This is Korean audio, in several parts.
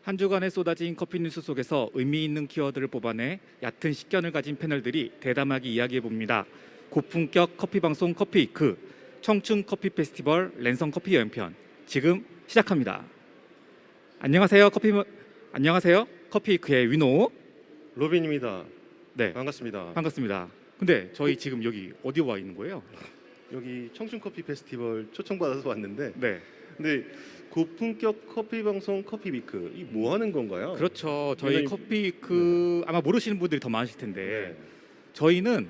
한 주간에 쏟아진 커피 뉴스 속에서 의미 있는 키워드를 뽑아내 얕은 식견을 가진 패널들이 대담하게 이야기해 봅니다. 고품격 커피 방송 커피위크 청춘 커피 페스티벌 랜선 커피 여행편 지금 시작합니다. 안녕하세요 커피위크의 위노. 로빈입니다. 네, 반갑습니다. 반갑습니다. 근데 저희 지금 여기 어디 와 있는 거예요? 여기 청춘 커피 페스티벌 초청받아서 왔는데, 네, 근데 고품격 커피 방송 커피위크 이 뭐 하는 건가요? 그렇죠. 저희 굉장히- 커피위크 아마 모르시는 분들이 더 많으실 텐데 저희는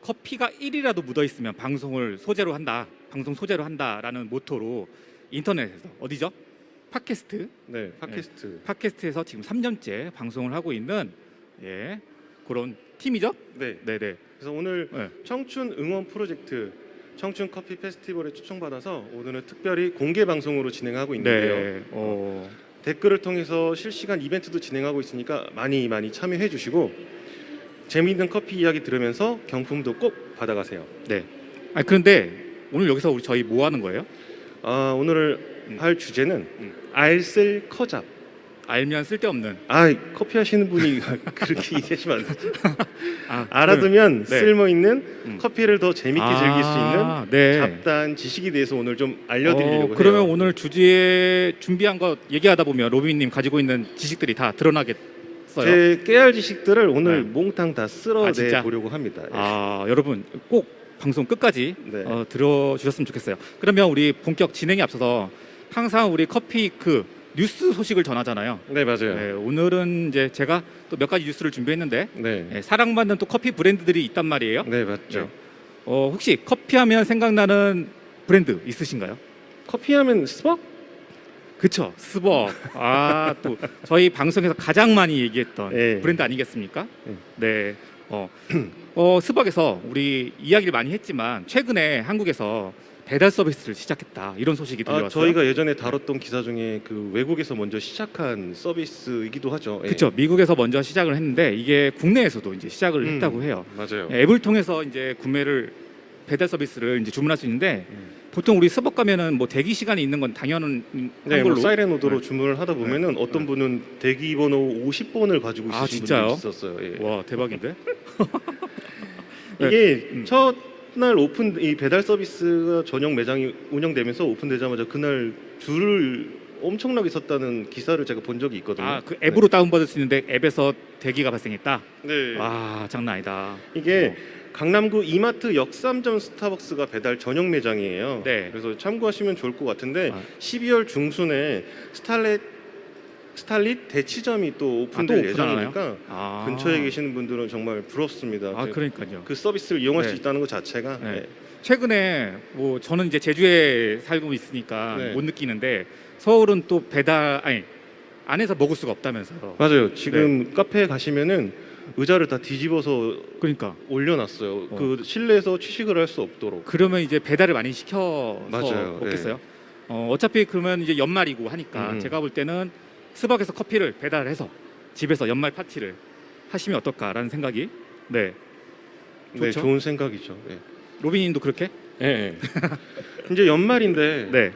커피가 1이라도 묻어 있으면 방송을 소재로 한다, 방송 소재로 한다라는 모토로 인터넷에서 어디죠? 팟캐스트. 네, 팟캐스트. 팟캐스트에서 지금 3년째 방송을 하고 있는 그런 팀이죠. 네. 네네. 그래서 오늘 네. 청춘 응원 프로젝트 청춘 커피 페스티벌에 초청받아서 오늘은 특별히 공개 방송으로 진행하고 있는데요. 네. 댓글을 통해서 실시간 이벤트도 진행하고 있으니까 많이 참여해 주시고 재미있는 커피 이야기 들으면서 경품도 꼭 받아가세요. 네. 아 그런데 오늘 여기서 저희 뭐 하는 거예요? 오늘 할 주제는 알쓸 커잡. 알면 쓸데없는. 커피 하시는 분이 그렇게 얘기하시면 안 되죠. 아, 알아두면 네. 쓸모있는 커피를 더 재밌게 즐길 수 있는 네. 잡다한 지식에 대해서 오늘 좀 알려드리려고 해요. 그러면 오늘 주제에 준비한 거 얘기하다 보면 로빈님 가지고 있는 지식들이 다 드러나겠어요. 제 깨알 지식들을 오늘 네. 몽땅 다 쓸어내 진짜? 보려고 합니다. 여러분 꼭 방송 끝까지 네. 들어주셨으면 좋겠어요. 그러면 우리 본격 진행에 앞서서 항상 우리 커피 뉴스 소식을 전하잖아요. 네, 맞아요. 네, 오늘은 이제 제가 또 몇 가지 뉴스를 준비했는데 네. 사랑받는 또 커피 브랜드들이 있단 말이에요. 네, 맞죠. 네. 혹시 커피하면 생각나는 브랜드 있으신가요? 커피하면 스벅? 그쵸, 스벅. 또 저희 방송에서 가장 많이 얘기했던 네. 브랜드 아니겠습니까? 네. 스벅에서 우리 이야기를 많이 했지만 최근에 한국에서 배달 서비스를 시작했다 이런 소식이 들려왔어요. 저희가 예전에 다뤘던 기사 중에 그 외국에서 먼저 시작한 서비스이기도 하죠. 예. 그렇죠. 미국에서 먼저 시작을 했는데 이게 국내에서도 이제 시작을 했다고 해요. 맞아요. 앱을 통해서 이제 배달 서비스를 이제 주문할 수 있는데 보통 우리 스벅 가면은 뭐 대기 시간이 있는 건 당연한 네, 걸로. 사이렌 오더로 네. 주문을 하다 보면은 어떤 분은 대기 번호 50번을 가지고 있으신 진짜요? 분이 있었어요. 예. 와 대박인데. 이게 첫날 이 배달 서비스가 전용 매장이 운영되면서 오픈되자마자 그날 줄을 엄청나게 섰다는 기사를 제가 본 적이 있거든요. 그 앱으로 다운받을 수 있는데 앱에서 대기가 발생했다. 네. 와 장난 아니다. 이게 강남구 이마트 역삼점 스타벅스가 배달 전용 매장이에요. 네. 그래서 참고하시면 좋을 것 같은데 12월 중순에 스탈릿 대치점이 또 오픈될 또 예정이니까 근처에 계시는 분들은 정말 부럽습니다. 그러니까요. 그 서비스를 이용할 네. 수 있다는 것 자체가 네. 최근에 뭐 저는 이제 제주에 살고 있으니까 네. 못 느끼는데 서울은 또 안에서 먹을 수가 없다면서요. 맞아요. 지금 카페에 가시면은 의자를 다 뒤집어서 그러니까 올려놨어요. 그 실내에서 취식을 할 수 없도록. 그러면 이제 배달을 많이 시켜서 맞아요. 먹겠어요. 어차피 그러면 이제 연말이고 하니까 제가 볼 때는 스벅에서 커피를 배달해서 집에서 연말 파티를 하시면 어떨까라는 생각이. 네. 네, 좋죠? 좋은 생각이죠. 네. 로빈님도 그렇게? 네. 이제 연말인데 네.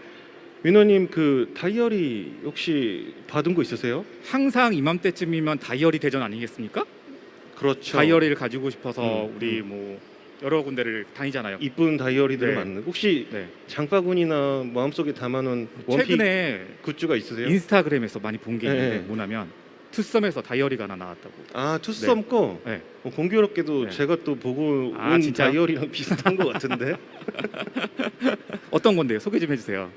민호님 그 다이어리 혹시 받은 거 있으세요? 항상 이맘때쯤이면 다이어리 대전 아니겠습니까? 그렇죠. 다이어리를 가지고 싶어서 우리 뭐 여러 군데를 다니잖아요. 이쁜 다이어리들을 네. 만든. 혹시 네. 장바구니나 마음속에 담아놓은 원픽 최근에 굿즈가 있으세요? 인스타그램에서 많이 본 게 있는데 네. 뭐냐면 투썸에서 다이어리가 하나 나왔다고. 투썸 거. 네. 공교롭게도 네. 제가 또 보고 온 진짜요? 다이어리랑 비슷한 것 같은데. 어떤 건데요? 소개 좀 해주세요.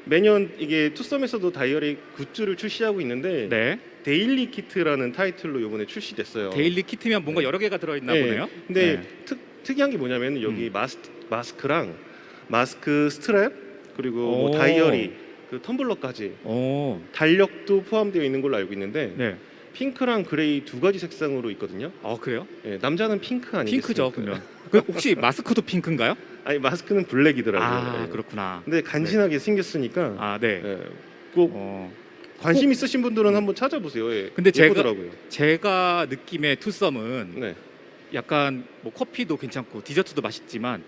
매년 이게 투썸에서도 다이어리 굿즈를 출시하고 있는데 네. 데일리 키트라는 타이틀로 이번에 출시됐어요. 데일리 키트면 뭔가 여러 개가 들어있나 보네요. 근데 네. 특이한 게 뭐냐면 여기 마스크랑 마스크 스트랩 그리고 뭐 오. 다이어리 그 텀블러까지 달력도 포함되어 있는 걸로 알고 있는데 네. 핑크랑 그레이 두 가지 색상으로 있거든요. 그래요? 남자는 핑크 아니겠습니까? 핑크죠, 그러면. 혹시 마스크도 핑크인가요? 아니 마스크는 블랙이더라고요. 그렇구나. 근데 간지나게 생겼으니까 네. 꼭 어, 관심 있으신 분들은 한번 찾아보세요. 근데 예쁘더라고요. 제가 느낌의 투썸은 네. 약간 뭐 커피도 괜찮고 디저트도 맛있지만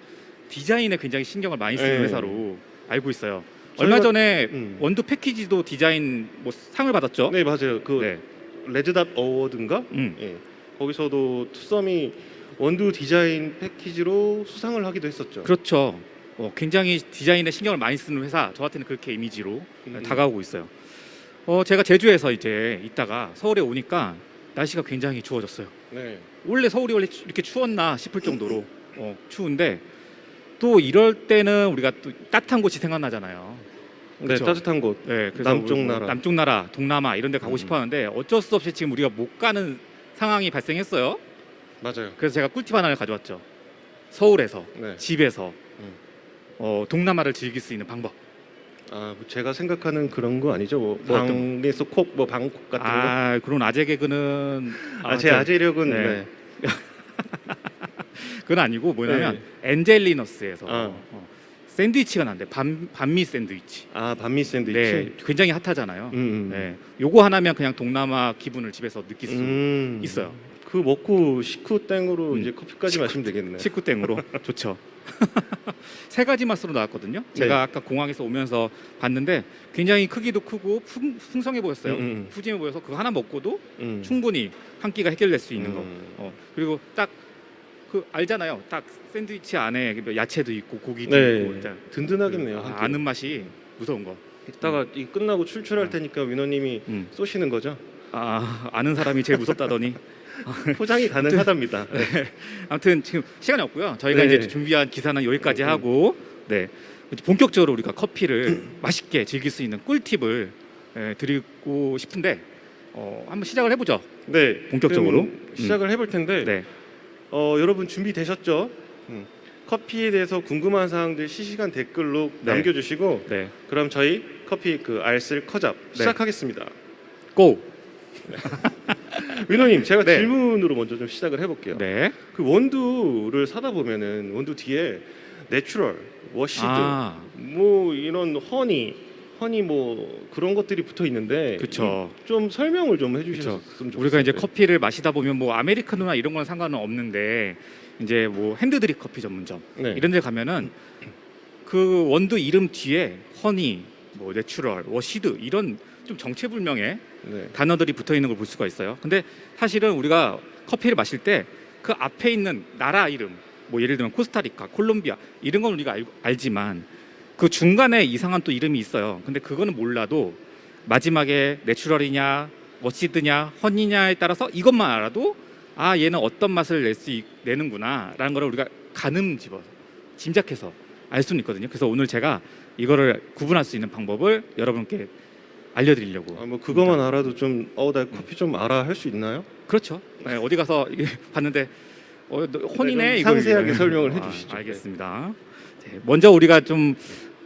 디자인에 굉장히 신경을 많이 쓰는 네. 회사로 알고 있어요. 얼마 저희가- 전에 음. 원두 패키지도 디자인 뭐 상을 받았죠. 네, 맞아요. 그 네. 레드닷 어워드인가? 음. 예. 거기서도 투썸이 원두 디자인 패키지로 수상을 하기도 했었죠. 그렇죠. 굉장히 디자인에 신경을 많이 쓰는 회사, 저한테는 그렇게 이미지로 다가오고 있어요. 제가 제주에서 이제 있다가 서울에 오니까 날씨가 굉장히 추워졌어요. 네. 원래 서울이 원래 이렇게 추웠나 싶을 정도로 추운데 또 이럴 때는 우리가 또 따뜻한 곳이 생각나잖아요. 네, 그쵸? 따뜻한 곳. 네, 그래서 남쪽 우리 뭐 나라. 남쪽 나라, 동남아 이런 데 가고 싶어 하는데 어쩔 수 없이 지금 우리가 못 가는 상황이 발생했어요. 맞아요. 그래서 제가 꿀팁 하나를 가져왔죠. 서울에서 네. 집에서 동남아를 즐길 수 있는 방법. 뭐 제가 생각하는 그런 거 아니죠? 뭐 뭐 어떤 방에서 콕, 뭐 방콕 같은 거. 그런 아재 개그는 제 아재력은 네. 네. 그건 아니고 뭐냐면 엔젤리너스에서 아. 샌드위치가 난대. 반미 샌드위치. 반미 샌드위치. 네, 굉장히 핫하잖아요. 음. 네, 요거 하나면 그냥 동남아 기분을 집에서 느낄 수 있어요. 그 먹고 식후 땡으로 음. 이제 커피까지 마시면 되겠네. 식구땡으로 좋죠. 세 가지 맛으로 나왔거든요. 제가 네. 아까 공항에서 오면서 봤는데 굉장히 크기도 크고 풍성해 보였어요. 음. 푸짐해 보여서 그거 하나 먹고도 음. 충분히 한 끼가 해결될 수 있는 거. 음. 그리고 딱 그 알잖아요. 딱 샌드위치 안에 야채도 있고 고기도 네. 있고 일단 든든하겠네요. 한 끼. 아는 맛이 무서운 거. 이따가 이 끝나고 출출할 테니까 위너님이 음. 쏘시는 거죠? 아는 사람이 제일 무섭다더니. 포장이 가능하답니다. 아무튼 지금 시간이 없고요. 저희가 네. 이제 준비한 기사는 여기까지 하고 이제 본격적으로 우리가 커피를 맛있게 즐길 수 있는 꿀팁을 드리고 싶은데 한번 시작을 해보죠. 네, 본격적으로. 그럼 시작을 해볼 텐데 네. 여러분 준비되셨죠? 커피에 대해서 궁금한 사항들 실시간 댓글로 네. 남겨주시고 네. 그럼 저희 커피 알쓸 컵잡 시작하겠습니다. 고. 위너님, 제가 네. 질문으로 먼저 좀 시작을 해볼게요. 네. 그 원두를 사다 보면은 원두 뒤에 내추럴, 워시드, 뭐 이런 허니 뭐 그런 것들이 붙어 있는데 그쵸. 좀 설명을 좀 해주셨으면 좋겠어요. 우리가 이제 커피를 마시다 보면 뭐 아메리카노나 이런 건 상관은 없는데 이제 뭐 핸드드립 커피 전문점 네. 이런 데 가면은 그 원두 이름 뒤에 허니, 뭐 내추럴, 워시드 이런 좀 정체불명의 네. 단어들이 붙어 있는 걸 볼 수가 있어요. 근데 사실은 우리가 커피를 마실 때 그 앞에 있는 나라 이름, 뭐 예를 들면 코스타리카, 콜롬비아 이런 건 우리가 알지만 그 중간에 이상한 또 이름이 있어요. 근데 그거는 몰라도 마지막에 내추럴이냐, 워시드냐, 허니냐에 따라서 이것만 알아도 얘는 어떤 맛을 내는구나라는 걸 우리가 짐작해서 알 수는 있거든요. 그래서 오늘 제가 이거를 구분할 수 있는 방법을 여러분께 알려드리려고. 뭐 그것만 알아도 좀 나 커피 좀 알아 할 수 있나요? 그렇죠. 네, 어디 가서 이게 봤는데 혼이네. 좀 이거 상세하게 설명을 해주시죠. 알겠습니다. 네, 먼저 우리가 좀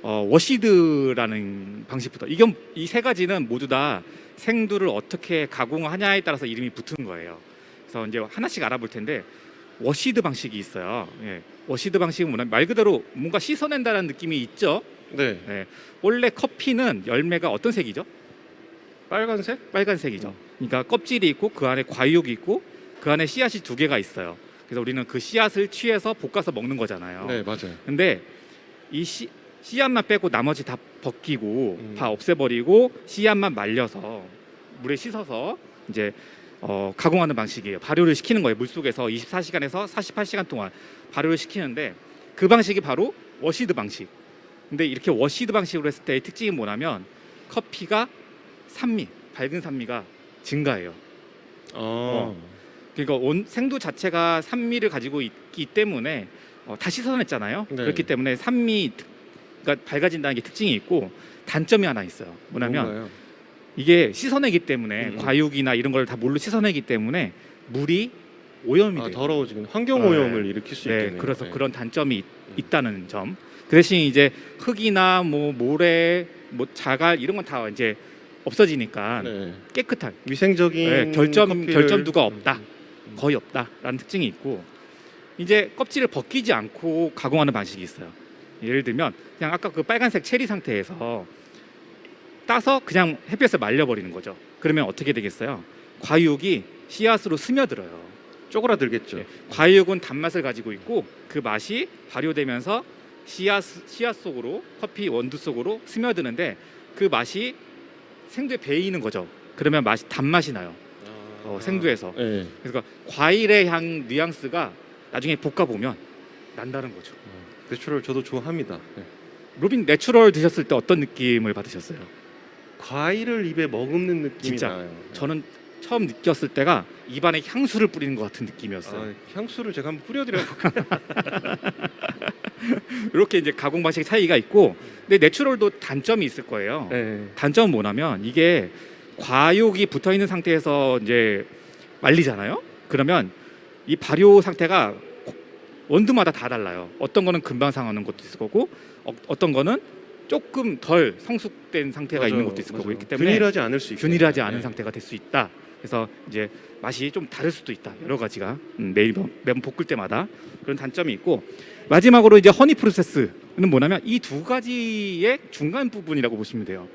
워시드라는 방식부터. 이 세 가지는 모두 다 생두를 어떻게 가공하냐에 따라서 이름이 붙은 거예요. 그래서 이제 하나씩 알아볼 텐데 워시드 방식이 있어요. 예, 워시드 방식은 뭐냐면 말 그대로 뭔가 씻어낸다는 느낌이 있죠. 네. 예, 원래 커피는 열매가 어떤 색이죠? 빨간색? 빨간색이죠. 그러니까 껍질이 있고 그 안에 과육이 있고 그 안에 씨앗이 2개가 있어요. 그래서 우리는 그 씨앗을 취해서 볶아서 먹는 거잖아요. 네, 맞아요. 근데 이 씨앗만 빼고 나머지 다 벗기고 다 없애버리고 씨앗만 말려서 물에 씻어서 이제 가공하는 방식이에요. 발효를 시키는 거예요. 물 속에서 24시간에서 48시간 동안 발효를 시키는데 그 방식이 바로 워시드 방식. 근데 이렇게 워시드 방식으로 했을 때의 특징이 뭐냐면 커피가 밝은 산미가 증가해요. 그러니까 생두 자체가 산미를 가지고 있기 때문에 다 씻어냈잖아요. 네. 그렇기 때문에 산미가 밝아진다는 게 특징이 있고 단점이 하나 있어요. 뭐냐면 뭔가요? 이게 씻어내기 때문에 과육이나 이런 걸 다 물로 씻어내기 때문에 물이 오염이 돼요. 더러워지긴 환경 오염을 일으킬 수 있겠네요. 그래서 네. 그런 단점이 있다는 점. 그 대신 이제 흙이나 뭐 모래, 뭐 자갈 이런 건 다 이제 없어지니까 네. 깨끗한 위생적인 결점두가 없다. 거의 없다라는 특징이 있고 이제 껍질을 벗기지 않고 가공하는 방식이 있어요. 예를 들면 그냥 아까 그 빨간색 체리 상태에서 따서 그냥 햇볕에 말려버리는 거죠. 그러면 어떻게 되겠어요? 과육이 씨앗으로 스며들어요. 쪼그라들겠죠. 과육은 단맛을 가지고 있고 그 맛이 발효되면서 씨앗 속으로 커피 원두 속으로 스며드는데 그 맛이 생두에 배이는 거죠. 그러면 맛이 단맛이 나요. 생두에서. 네. 그래서 과일의 향 뉘앙스가 나중에 볶아 보면 난다는 거죠. 내추럴 저도 좋아합니다. 네. 로빈 내추럴 드셨을 때 어떤 느낌을 받으셨어요? 과일을 입에 머금는 느낌이 진짜. 나요. 저는 처음 느꼈을 때가 입안에 향수를 뿌리는 것 같은 느낌이었어요. 향수를 제가 한번 뿌려드려요. 이렇게 이제 가공 방식 차이가 있고, 근데 내추럴도 단점이 있을 거예요. 네. 단점은 뭐냐면 이게 과육이 붙어 있는 상태에서 이제 말리잖아요. 그러면 이 발효 상태가 원두마다 다 달라요. 어떤 거는 금방 상하는 것도 있을 거고, 어떤 거는 조금 덜 성숙된 상태가 맞아요. 있는 것도 있을 거고, 맞아요. 있기 때문에 균일하지 않을 수 있고 균일하지 않은 상태가 될 수 있다. 그래서 이제 맛이 좀 다를 수도 있다. 여러 가지가 매번 볶을 때마다 그런 단점이 있고, 마지막으로 이제 허니 프로세스는 뭐냐면 이 두 가지의 중간 부분이라고 보시면 돼요.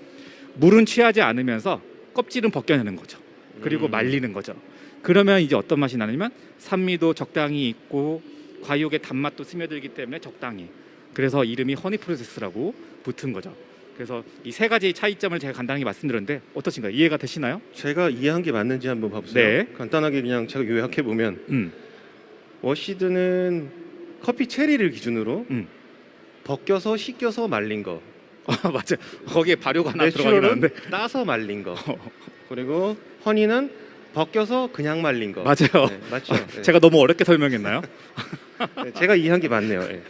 물은 취하지 않으면서 껍질은 벗겨내는 거죠. 그리고 말리는 거죠. 그러면 이제 어떤 맛이 나냐면 산미도 적당히 있고 과육의 단맛도 스며들기 때문에 적당히. 그래서 이름이 허니 프로세스라고 붙은 거죠. 그래서 이 세 가지 차이점을 제가 간단하게 말씀드렸는데 어떠신가요? 이해가 되시나요? 제가 이해한 게 맞는지 한번 봐보세요. 네. 간단하게 그냥 제가 요약해 보면 워시드는 커피 체리를 기준으로 벗겨서 씻겨서 말린 거, 맞아요. 거기에 발효가 하나 들어가긴 내추럴은 하는데 따서 말린 거, 그리고 허니는 벗겨서 그냥 말린 거. 맞아요. 네, 맞죠? 네. 제가 너무 어렵게 설명했나요? 네, 제가 이해한 게 맞네요. 네.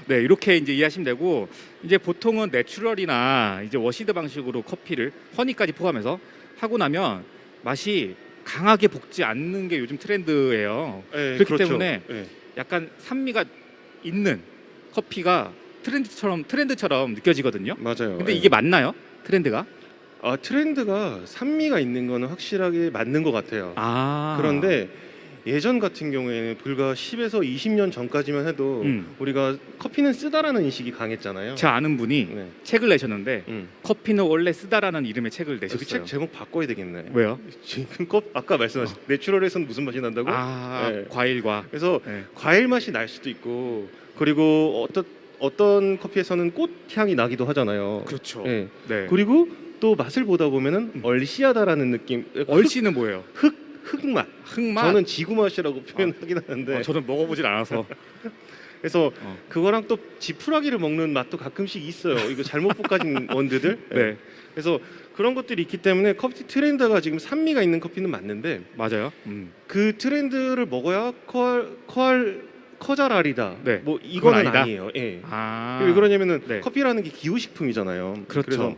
네, 이렇게 이제 이해하시면 되고, 이제 보통은 내추럴이나 이제 워시드 방식으로 커피를 허니까지 포함해서 하고 나면 맛이 강하게 볶지 않는 게 요즘 트렌드예요. 네, 그렇기 그렇죠. 때문에 네. 약간 산미가 있는 커피가 트렌드처럼 느껴지거든요. 맞아요. 근데 네. 이게 맞나요? 트렌드가? 트렌드가 산미가 있는 거는 확실하게 맞는 것 같아요. 아. 그런데 예전 같은 경우에는 불과 10에서 20년 전까지만 해도 우리가 커피는 쓰다라는 인식이 강했잖아요. 제 아는 분이 네. 책을 내셨는데 음. 커피는 원래 쓰다라는 이름의 책을 그 내셨어요. 책 제목 바꿔야 되겠네. 왜요? 지금 아까 말씀하신 내추럴에서는 무슨 맛이 난다고? 아, 네. 과일과. 그래서 네. 과일 맛이 날 수도 있고, 그리고 어떤 커피에서는 꽃 향이 나기도 하잖아요. 그렇죠. 네. 네. 그리고 또 맛을 보다 보면은 얼씨하다라는 느낌. 얼씨는 뭐예요? 흙맛. 흙맛. 저는 지구 맛이라고 표현하긴 하는데. 저는 먹어보질 않아서. 그래서 어. 그거랑 또 지푸라기를 먹는 맛도 가끔씩 있어요. 이거 잘못 볶아진 원두들. 네, 그래서 그런 것들이 있기 때문에 커피 트렌드가 지금 산미가 있는 커피는 맞는데, 맞아요. 그 트렌드를 먹어야 커잘알이다. 네, 뭐 그건 이거는 아니다? 아니에요. 예. 아, 왜 그러냐면은 네. 커피라는 게 기호식품이잖아요. 그렇죠. 그래서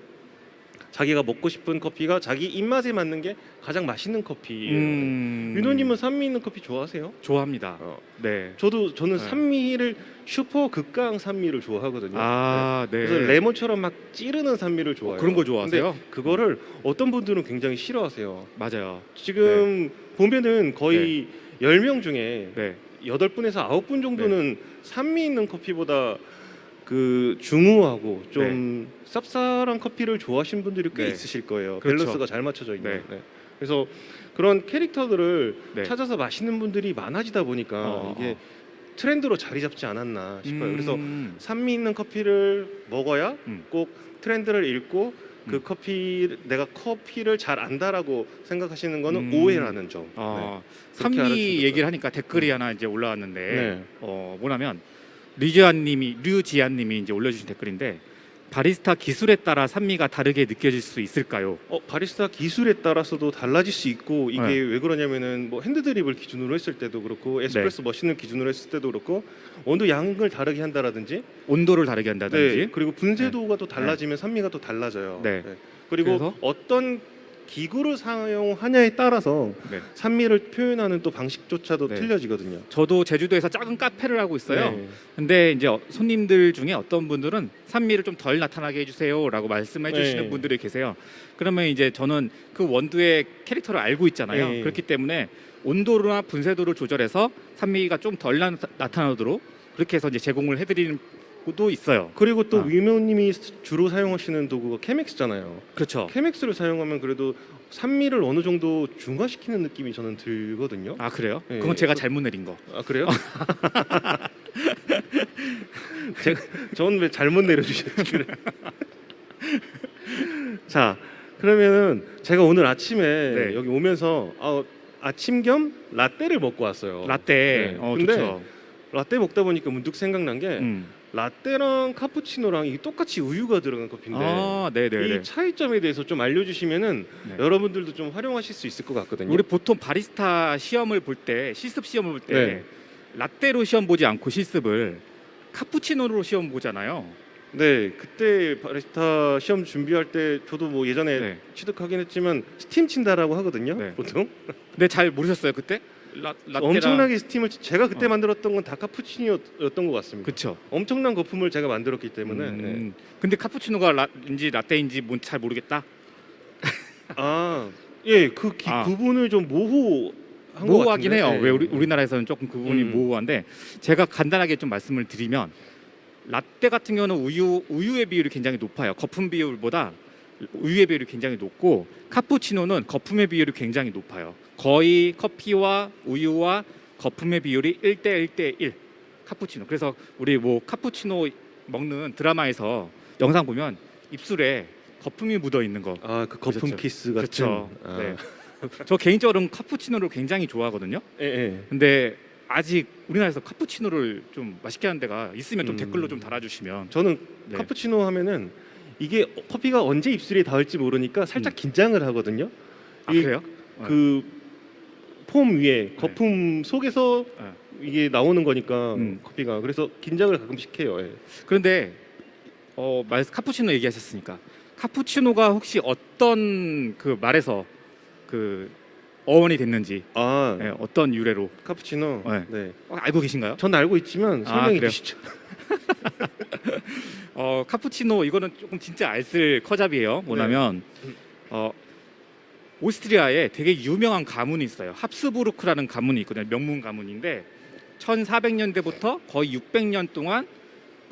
자기가 먹고 싶은 커피가 자기 입맛에 맞는 게 가장 맛있는 커피예요. 윤호님은 산미 있는 커피 좋아하세요? 좋아합니다. 네. 저는 네. 산미를 슈퍼 극강 산미를 좋아하거든요. 아, 네. 그래서 레몬처럼 막 찌르는 산미를 좋아해요. 그런 거 좋아하세요? 근데 그거를 어떤 분들은 굉장히 싫어하세요. 맞아요. 지금 보면은 거의 10명 중에 네. 8분에서 9분 정도는 산미 있는 커피보다 그 중후하고 좀 쌉쌀한 커피를 좋아하시는 분들이 꽤 네. 있으실 거예요. 그렇죠. 밸런스가 잘 맞춰져 있는. 네. 네. 그래서 그런 캐릭터들을 네. 찾아서 마시는 분들이 많아지다 보니까 이게 트렌드로 자리 잡지 않았나 싶어요. 그래서 산미 있는 커피를 먹어야 꼭 트렌드를 읽고 그 내가 커피를 잘 안다라고 생각하시는 거는 오해라는 점. 그렇게 산미 알아주시면 얘기를 하니까 댓글이 하나 이제 올라왔는데 네. 뭐냐면 류지안님이 이제 올려주신 댓글인데, 바리스타 기술에 따라 산미가 다르게 느껴질 수 있을까요? 바리스타 기술에 따라서도 달라질 수 있고, 이게 네. 왜 그러냐면은 뭐 핸드드립을 기준으로 했을 때도 그렇고 에스프레소 머신을 기준으로 했을 때도 그렇고 온도 양을 다르게 한다라든지, 온도를 다르게 한다든지. 네, 그리고 분쇄도가 또 달라지면 산미가 또 달라져요. 네. 그리고 그래서? 어떤 기구를 사용하냐에 따라서 네. 산미를 표현하는 또 방식조차도 네. 틀려지거든요. 저도 제주도에서 작은 카페를 하고 있어요. 네. 근데 이제 손님들 중에 어떤 분들은 산미를 좀 덜 나타나게 해주세요라고 말씀해 주시는 네. 분들이 계세요. 그러면 이제 저는 그 원두의 캐릭터를 알고 있잖아요. 네. 그렇기 때문에 온도나 분쇄도를 조절해서 산미가 좀 덜 나타나도록 그렇게 해서 이제 제공을 해드리는 곳도 있어요. 그리고 또 아. 위모님이 주로 사용하시는 도구가 케맥스잖아요. 그렇죠. 케맥스를 사용하면 그래도 산미를 어느 정도 중화시키는 느낌이 저는 들거든요. 아, 그래요? 네. 그건 제가 잘못 내린 거. 아, 그래요? 저는 왜 잘못 내려주셨지? 그래. 자, 그러면은 제가 오늘 아침에 네. 여기 오면서 아침 겸 라떼를 먹고 왔어요. 라떼. 네. 좋죠. 근데 라떼 먹다 보니까 문득 생각난 게 음. 라떼랑 카푸치노랑 이게 똑같이 우유가 들어간 커피인데 네네네. 이 차이점에 대해서 좀 알려주시면은 네. 여러분들도 좀 활용하실 수 있을 것 같거든요. 우리 보통 바리스타 시험을 볼 때, 실습 시험을 볼 때 네. 라떼로 시험 보지 않고 실습을 카푸치노로 시험 보잖아요. 네, 그때 바리스타 시험 준비할 때 저도 뭐 예전에 네. 취득하긴 했지만 스팀 친다라고 하거든요. 네. 보통 근데 잘 모르셨어요 그때? 라떼랑 엄청나게 스팀을 제가 그때 어. 만들었던 건 다 카푸치노였던 것 같습니다. 그쵸. 엄청난 거품을 제가 만들었기 때문에 네. 근데 카푸치노가 라인지 라떼인지 뭔 잘 모르겠다. 예, 그 아. 부분을 좀 모호한 것 모호하긴 같은데. 해요. 네. 왜 우리나라에서는 조금 그 부분이 모호한데 제가 간단하게 좀 말씀을 드리면 라떼 같은 경우는 우유의 비율이 굉장히 높아요. 거품 비율보다 우유의 비율이 굉장히 높고 카푸치노는 거품의 비율이 굉장히 높아요. 거의 커피와 우유와 거품의 비율이 1대 1대 1. 카푸치노. 그래서 우리 뭐 카푸치노 먹는 드라마에서 영상 보면 입술에 거품이 묻어 있는 거. 그 거품 보셨죠? 키스 같은. 그렇죠. 네. 저 개인적으로는 카푸치노를 굉장히 좋아하거든요. 예, 예. 근데 아직 우리나라에서 카푸치노를 좀 맛있게 하는 데가 있으면 좀 댓글로 좀 달아주시면. 저는 네. 카푸치노 하면은 이게 커피가 언제 입술에 닿을지 모르니까 살짝 긴장을 하거든요. 그래요? 그 폼 위에 거품 속에서 네. 이게 나오는 거니까 음. 커피가 그래서 긴장을 가끔씩 해요. 예. 그런데 카푸치노 얘기하셨으니까 카푸치노가 혹시 어떤 그 말에서 그 어원이 됐는지 네, 어떤 유래로 카푸치노. 네. 네. 알고 계신가요? 전 알고 있지만 설명해 그래요? 주시죠. 카푸치노 이거는 조금 진짜 알쓸 커잡이에요. 뭐냐면 오스트리아에 되게 유명한 가문이 있어요. 합스부르크라는 가문이 있거든요. 명문 가문인데 1400년대부터 거의 600년 동안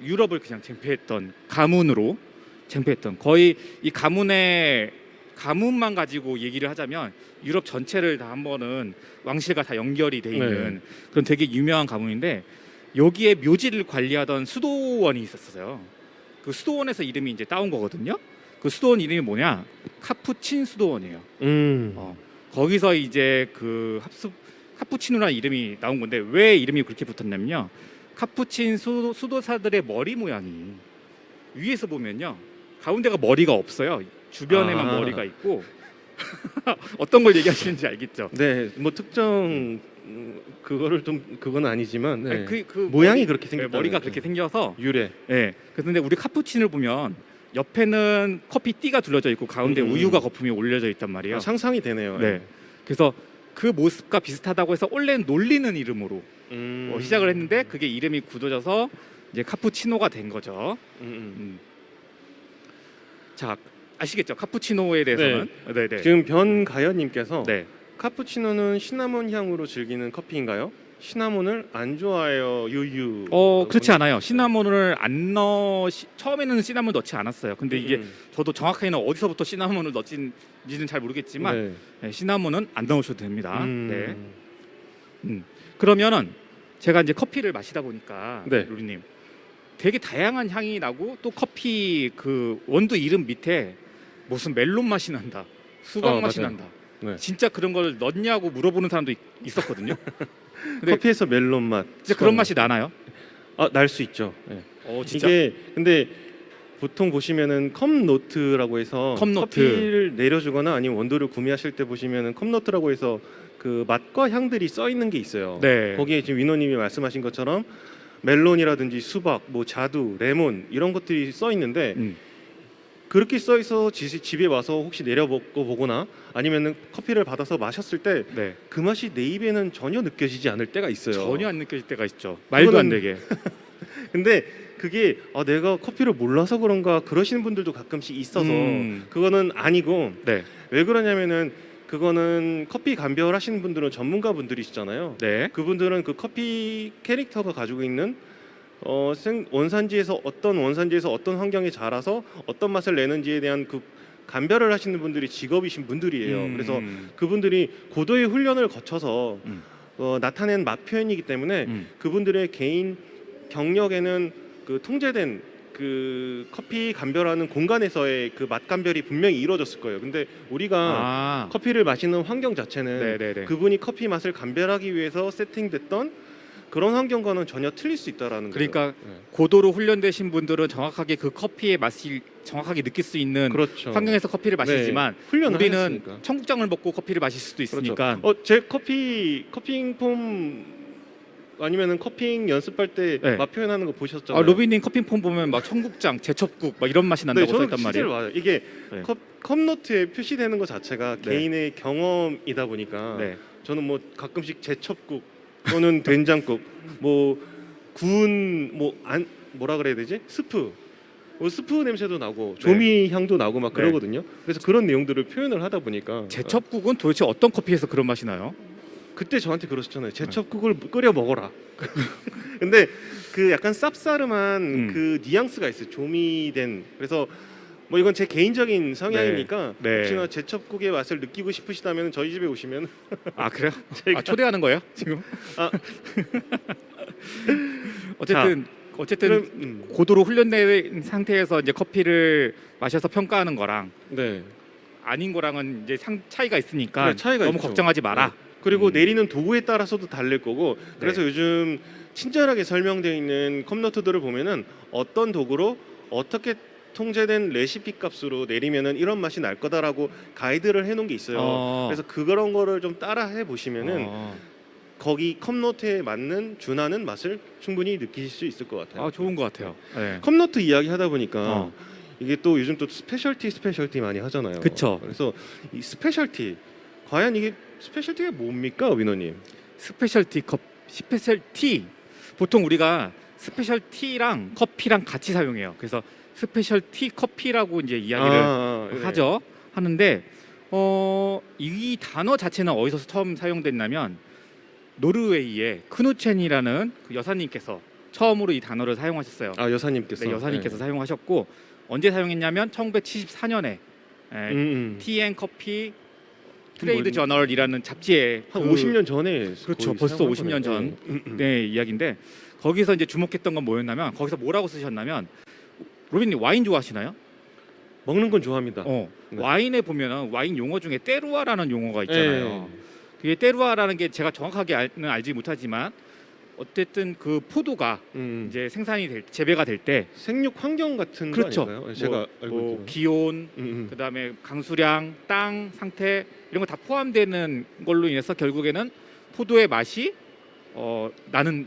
유럽을 그냥 쟁패했던 가문으로 쟁패했던 거의 이 가문만 가지고 얘기를 하자면 유럽 전체를 다 한번은 왕실과 다 연결이 돼 있는 그런 되게 유명한 가문인데 여기에 묘지를 관리하던 수도원이 있었어요. 그 수도원에서 이름이 이제 따온 거거든요. 그 수도원 이름이 뭐냐? 카푸친 수도원이에요. 거기서 이제 그 카푸치노라는 이름이 나온 건데 왜 이름이 그렇게 붙었냐면요. 카푸친 수도사들의 머리 모양이 위에서 보면요. 가운데가 머리가 없어요. 주변에만 머리가 있고 어떤 걸 얘기하시는지 알겠죠? 네, 뭐 특정 그거를 좀 그건 아니지만 네. 아니, 그 모양이 그렇게 생겼다. 머리가 그렇게 생겨서 유래. 예. 그런데 우리 카푸치노를 보면 옆에는 커피 띠가 둘러져 있고 가운데 우유가 거품이 올려져 있단 말이에요. 상상이 되네요. 네. 그래서 그 모습과 비슷하다고 해서 원래는 놀리는 이름으로 시작을 했는데 그게 이름이 굳어져서 이제 카푸치노가 된 거죠. 자, 아시겠죠? 카푸치노에 대해서는. 네. 지금 변가연님께서 네. 카푸치노는 시나몬 향으로 즐기는 커피인가요? 시나몬을 안 좋아해요. 유유. 그렇지 않아요. 시나몬을 안 처음에는 시나몬을 넣지 않았어요. 근데 이게 저도 정확하게는 어디서부터 시나몬을 넣지는 잘 모르겠지만 네, 시나몬은 안 넣으셔도 됩니다. 네. 그러면은 제가 이제 커피를 마시다 보니까 루리님 되게 다양한 향이 나고 또 커피 그 원두 이름 밑에 무슨 멜론 맛이 난다, 수박 맛이 맞아요. 난다. 네. 진짜 그런 걸 넣냐고 물어보는 사람도 있었거든요. 근데 커피에서 멜론 맛. 진짜 그런 맛이 나나요? 날 수 있죠. 네. 진짜? 이게 근데 보통 보시면은 컵노트라고 해서 컵노트. 커피를 내려주거나 아니면 원두를 구매하실 때 보시면은 컵노트라고 해서 그 맛과 향들이 써 있는 게 있어요. 네. 거기에 지금 위노님이 말씀하신 것처럼 멜론이라든지 수박, 뭐 자두, 레몬 이런 것들이 써 있는데 그렇게 써 있어 집에 와서 혹시 내려 먹고 보거나 아니면은 커피를 받아서 마셨을 때 그 맛이 내 입에는 전혀 느껴지지 않을 때가 있어요. 전혀 안 느껴질 때가 있죠. 말도 안 되게. 근데 그게 내가 커피를 몰라서 그런가 그러시는 분들도 가끔씩 있어서 그거는 아니고 왜 그러냐면은 그거는 커피 감별하시는 분들은 전문가 분들이시잖아요. 그분들은 그 커피 캐릭터가 가지고 있는 원산지에서 어떤 환경에 자라서 어떤 맛을 내는지에 대한 그 감별을 하시는 분들이 직업이신 분들이에요. 그래서 그분들이 고도의 훈련을 거쳐서 나타낸 맛 표현이기 때문에 그분들의 개인 경력에는 그 통제된 그 커피 감별하는 공간에서의 그 맛 감별이 분명히 이루어졌을 거예요. 근데 우리가 아, 커피를 마시는 환경 자체는 네네네. 그분이 커피 맛을 감별하기 위해서 세팅됐던 그런 환경과는 전혀 틀릴 수 있다라는 그러니까 거죠. 네. 고도로 훈련되신 분들은 정확하게 그 커피의 맛을 정확하게 느낄 수 있는 그렇죠. 환경에서 커피를 마시지만 훈련을 우리는 하셨으니까. 청국장을 먹고 커피를 마실 수도 있으니까. 그렇죠. 제 커피잉 폼 아니면은 커피잉 연습할 때 네. 맛 표현하는 거 보셨잖아요. 로빈님 커피폼 보면 막 청국장, 제첩국 막 이런 맛이 난다고 네, 저는 써있단 실제로 말이에요. 맞아요. 이게 네. 컵노트에 표시되는 것 자체가 네. 개인의 경험이다 보니까 네. 저는 뭐 가끔씩 제첩국 또는 된장국 뭐 구운 뭐라 그래야 되지? 스프 스프 냄새도 나고 조미 향도 나고 막 네. 그러거든요. 그래서 그런 내용들을 표현을 하다 보니까 제첩국은 도대체 어떤 커피에서 그런 맛이 나요? 그때 저한테 그러셨잖아요. 제첩국을 끓여 먹어라. 근데 그 약간 쌉싸름한 그 뉘앙스가 있어요. 조미된. 그래서 뭐 이건 제 개인적인 성향이니까 네. 혹시나 제첩국의 맛을 느끼고 싶으시다면 저희 집에 오시면 아 그래요? 초대하는 거예요 지금? 아. 어쨌든 그럼, 고도로 훈련된 상태에서 이제 커피를 마셔서 평가하는 거랑 네. 아닌 거랑은 이제 차이가 있으니까 그래, 차이가 너무 있죠. 걱정하지 마라. 네. 그리고 내리는 도구에 따라서도 다를 거고 그래서 네. 요즘 친절하게 설명되어 있는 컵노트들을 보면은 어떤 도구로 어떻게 통제된 레시피 값으로 내리면은 이런 맛이 날 거다라고 가이드를 해놓은 게 있어요. 그래서 그런 거를 좀 따라 해 보시면은 거기 컵노트에 맞는 준하는 맛을 충분히 느끼실 수 있을 것 같아요. 좋은 것 같아요. 네. 컵노트 이야기 하다 보니까 이게 또 요즘 또 스페셜티 많이 하잖아요. 그쵸. 그래서 이 스페셜티 과연 이게 스페셜티가 뭡니까, 위너님? 스페셜티 보통 우리가 스페셜티랑 커피랑 같이 사용해요. 그래서 스페셜티 커피라고 이제 이야기를 네. 하죠. 하는데 이 단어 자체는 어디서 처음 사용됐냐면 노르웨이의 크누첸이라는 그 여사님께서 처음으로 이 단어를 사용하셨어요. 여사님께서. 네, 여사님께서 사용하셨고 언제 사용했냐면 1974년에 티앤 커피 트레이드 저널이라는 잡지에 한 50년 전에 그렇죠. 거의 벌써 사용한 50년 거네요. 전 네, 이야기인데 거기서 이제 주목했던 건 뭐였냐면 거기서 뭐라고 쓰셨냐면 로빈님 와인 좋아하시나요? 먹는 건 좋아합니다. 네. 와인에 보면은 와인 용어 중에 때루아라는 용어가 있잖아요. 네. 그게 때루아라는 게 제가 정확하게 알지 못하지만 어쨌든 그 포도가 이제 재배가 될 때 생육 환경 같은 그렇죠. 거 아닌가요? 제가 알고 있기로는. 기온, 그다음에 강수량, 땅 상태 이런 거 다 포함되는 걸로 인해서 결국에는 포도의 맛이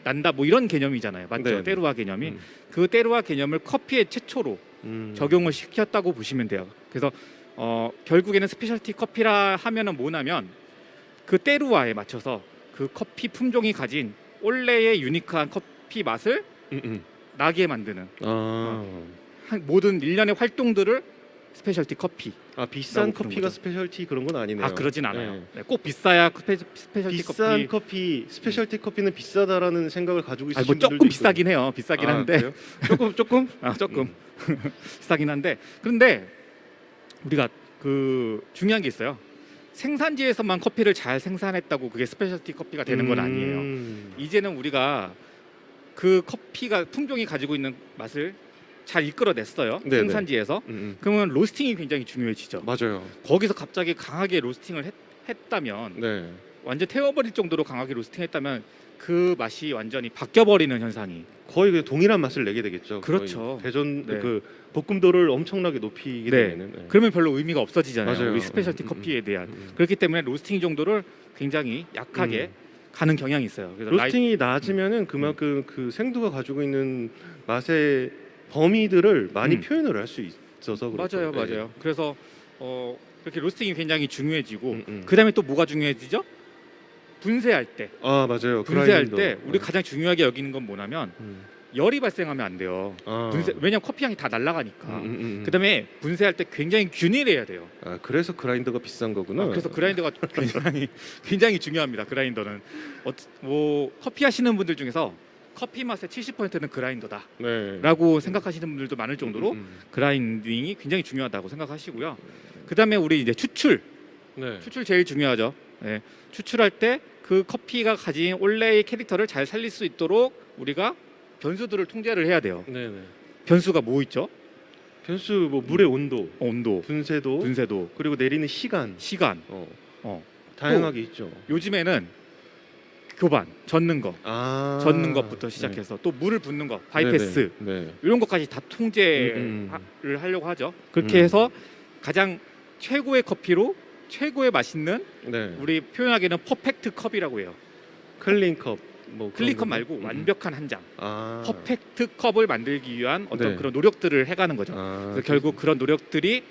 난다 뭐 이런 개념이잖아요. 맞죠? 네. 때루아 개념이. 그 때루아 개념을 커피에 최초로 적용을 시켰다고 보시면 돼요. 그래서 결국에는 스페셜티 커피라 하면은 뭐냐면 그 때루아에 맞춰서 그 커피 품종이 가진 원래의 유니크한 커피 맛을 나게 만드는 모든 일련의 활동들을 스페셜티 커피. 비싼 커피가 스페셜티 그런 건 아니네요. 그러진 않아요. 네, 꼭 비싸야 스페셜티 비싼 커피. 스페셜티 커피는 비싸다라는 생각을 가지고 있으신 뭐 분들도 조금 비싸긴 해요. 비싸긴 한데 그래요? 조금 조금 비싸긴 한데 그런데 우리가 그 중요한 게 있어요. 생산지에서만 커피를 잘 생산했다고 그게 스페셜티 커피가 되는 건 아니에요. 이제는 우리가 그 커피가 품종이 가지고 있는 맛을 잘 이끌어냈어요. 네네. 생산지에서. 그러면 로스팅이 굉장히 중요해지죠. 맞아요. 거기서 갑자기 강하게 로스팅을 했다면 네. 완전 태워버릴 정도로 강하게 로스팅했다면 그 맛이 완전히 바뀌어버리는 현상이 거의 그 동일한 맛을 내게 되겠죠. 그렇죠. 거의 대전 네. 그 볶음도를 엄청나게 높이게 되는. 네. 그러면 별로 의미가 없어지잖아요. 맞아요. 우리 스페셜티 커피에 대한. 그렇기 때문에 로스팅 정도를 굉장히 약하게 가는 경향이 있어요. 그래서 로스팅이 낮으면은 그만큼 그 생두가 가지고 있는 맛의 범위들을 많이 표현을 할 수 있어서 그렇죠. 맞아요. 그래서 그렇게 로스팅이 굉장히 중요해지고 음. 그다음에 또 뭐가 중요해지죠? 분쇄할 때. 맞아요. 분쇄할 그라인더. 때 우리 가장 중요하게 여기는 건 뭐냐면 열이 발생하면 안 돼요. 왜냐면 커피 향이 다 날아가니까. 그다음에 분쇄할 때 굉장히 균일해야 돼요. 그래서 그라인더가 비싼 거구나. 그래서 그라인더가 굉장히 중요합니다. 그라인더는 뭐 커피 하시는 분들 중에서 커피 맛의 70%는 그라인더다라고 생각하시는 분들도 많을 정도로 그라인딩이 굉장히 중요하다고 생각하시고요. 그다음에 우리 이제 추출 제일 중요하죠. 네. 추출할 때 그 커피가 가진 원래의 캐릭터를 잘 살릴 수 있도록 우리가 변수들을 통제를 해야 돼요. 네네. 변수가 뭐 있죠? 변수 뭐 물의 온도, 온도, 분쇄도, 분쇄도, 그리고 내리는 시간, 시간. 어, 다양하게 있죠. 요즘에는 교반, 젓는 거, 아, 젓는 것부터 시작해서 또 물을 붓는 거, 바이패스 네. 이런 것까지 다 통제를 하려고 하죠. 그렇게 해서 가장 최고의 커피로 최고의 맛있는 네. 우리 표현하기에는 퍼펙트 컵이라고 해요. 클린 컵, 뭐 그런 클린 컵 거. 말고 완벽한 한 장. 아, 퍼펙트 컵을 만들기 위한 어떤 네. 그런 노력들을 해가는 거죠. 아, 그래서 결국 그런 노력들이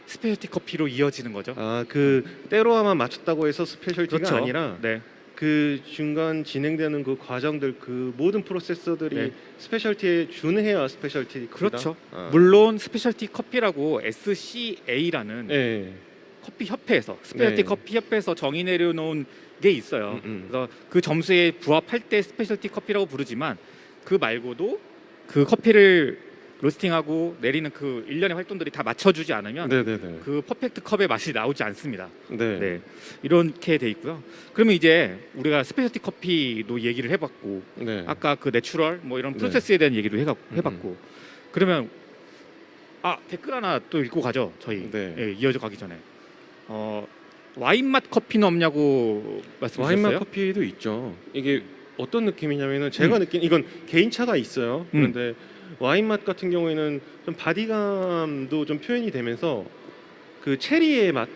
스페셜티 커피로 이어지는 거죠. 그 때로와만 맞췄다고 해서 스페셜티가 그렇죠. 아니라 네, 그 중간 진행되는 그 과정들, 그 모든 프로세서들이 네. 스페셜티에 준해야 스페셜티. 그렇죠. 아. 물론 스페셜티 커피라고 SCA라는 네. 커피 협회에서 스페셜티 네. 커피 협회에서 정의 내려놓은 게 있어요. 그래서 그 점수에 부합할 때 스페셜티 커피라고 부르지만 그 말고도 그 커피를 로스팅하고 내리는 그 일련의 활동들이 다 맞춰주지 않으면 네네네. 그 퍼펙트 컵의 맛이 나오지 않습니다. 네. 네, 이렇게 돼 있고요. 그러면 이제 우리가 스페셜티 커피도 얘기를 해봤고 네. 아까 그 내추럴 뭐 이런 네. 프로세스에 대한 얘기도 해봤고 그러면 댓글 하나 또 읽고 가죠. 저희 네. 예, 이어져 가기 전에 와인 맛 커피는 없냐고 말씀하셨어요. 와인 맛 커피도 있죠. 이게 어떤 느낌이냐면은 제가 느낀, 이건 개인 차가 있어요. 그런데 와인 맛 같은 경우에는 좀 바디감도 좀 표현이 되면서 그 체리의 맛,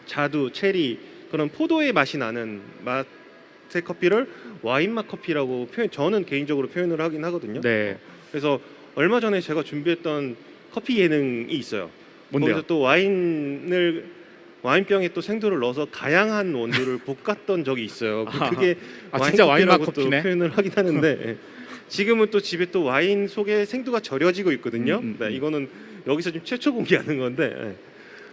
자두, 체리, 그런 포도의 맛이 나는 맛의 커피를 와인 맛 커피라고 저는 개인적으로 표현을 하긴 하거든요. 네, 그래서 얼마 전에 제가 준비했던 커피 예능이 있어요. 뭔데요? 거기서 또 와인병에 또 생두를 넣어서 다양한 원두를 볶았던 적이 있어요. 그게 진짜 와인 맛 커피라고 또 커피네. 표현을 하긴 하는데 예. 지금은 또 집에 또 와인 속에 생두가 절여지고 있거든요. 네, 이거는 여기서 지금 최초 공개하는 건데 예.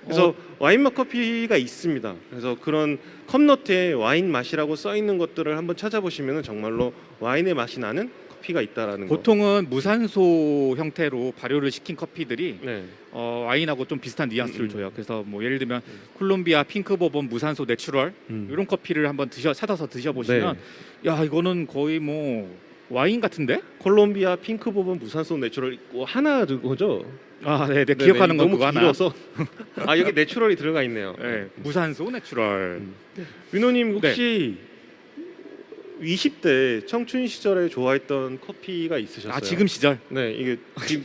그래서 와인 맛 커피가 있습니다. 그래서 그런 컵노트에 와인 맛이라고 써 있는 것들을 한번 찾아보시면 정말로 와인의 맛이 나는 커피가 있다라는 거. 보통은 무산소 형태로 발효를 시킨 커피들이 네. 와인하고 좀 비슷한 뉘앙스를 줘요. 그래서 뭐 예를 들면 콜롬비아 핑크 버번 무산소 내추럴 이런 커피를 한번 찾아서 드셔보시면 야 이거는 거의 뭐 와인 같은데? 콜롬비아 핑크 보본 무산소 내추럴 하나 그거죠? 네네 기억하는 거 너무 그거 하나. 길어서 여기 내추럴이 들어가 있네요. 네, 무산소 내추럴. 윤호님 혹시 20대 청춘 시절에 좋아했던 커피가 있으셨어요? 지금 시절? 네, 이게 지금